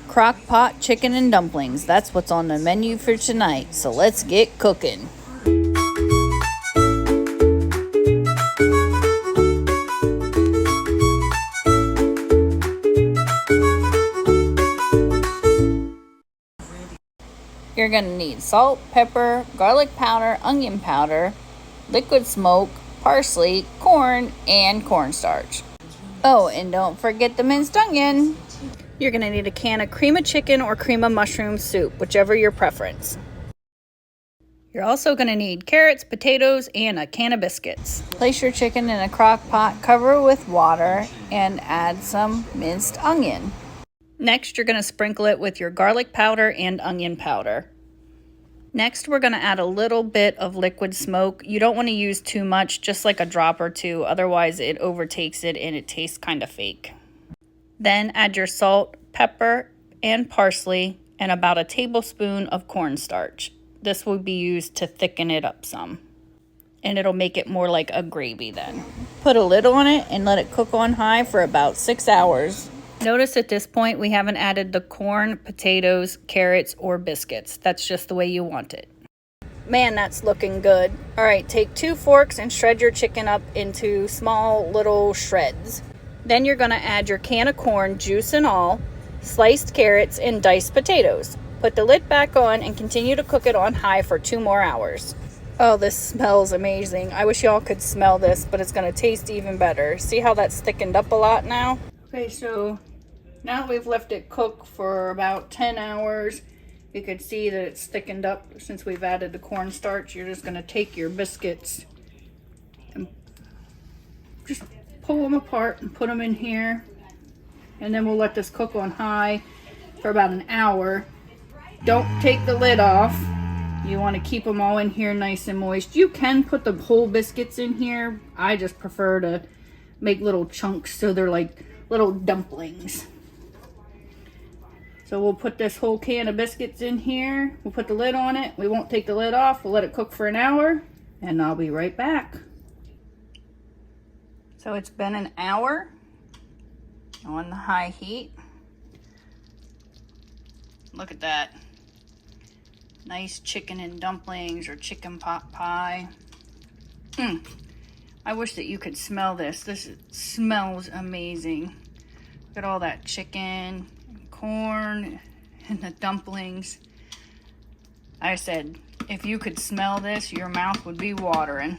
Crockpot chicken and dumplings. That's what's on the menu for tonight. So let's get cooking. You're going to need salt, pepper, garlic powder, onion powder, liquid smoke, parsley, corn, and cornstarch. Oh, and don't forget the minced onion. You're going to need a can of cream of chicken or cream of mushroom soup, whichever your preference. You're also going to need carrots, potatoes, and a can of biscuits. Place your chicken in a crock pot, cover it with water, and add some minced onion. Next, you're going to sprinkle it with your garlic powder and onion powder. Next, we're going to add a little bit of liquid smoke. You don't want to use too much, just like a drop or two, otherwise it overtakes it and it tastes kind of fake. Then add your salt, pepper, and parsley, and about a tablespoon of cornstarch. This will be used to thicken it up some, and it'll make it more like a gravy then. Put a lid on it and let it cook on high for about 6 hours. Notice at this point we haven't added the corn, potatoes, carrots, or biscuits. That's just the way you want it. Man, that's looking good. All right, take 2 forks and shred your chicken up into small little shreds. Then you're going to add your can of corn, juice and all, sliced carrots, and diced potatoes. Put the lid back on and continue to cook it on high for 2 more hours. Oh, this smells amazing. I wish y'all could smell this, but it's going to taste even better. See how that's thickened up a lot now? Okay, so now that we've left it cook for about 10 hours, you can see that it's thickened up since we've added the cornstarch. You're just going to take your biscuits and just pull them apart and put them in here. And then we'll let this cook on high for about an hour. Don't take the lid off. You want to keep them all in here nice and moist. You can put the whole biscuits in here. I just prefer to make little chunks so they're like little dumplings. So we'll put this whole can of biscuits in here. We'll put the lid on it. We won't take the lid off. We'll let it cook for an hour and I'll be right back. So it's been an hour on the high heat. Look at that. Nice chicken and dumplings or chicken pot pie. I wish that you could smell this. This smells amazing. Look at all that chicken, corn, and the dumplings. I said, if you could smell this, your mouth would be watering.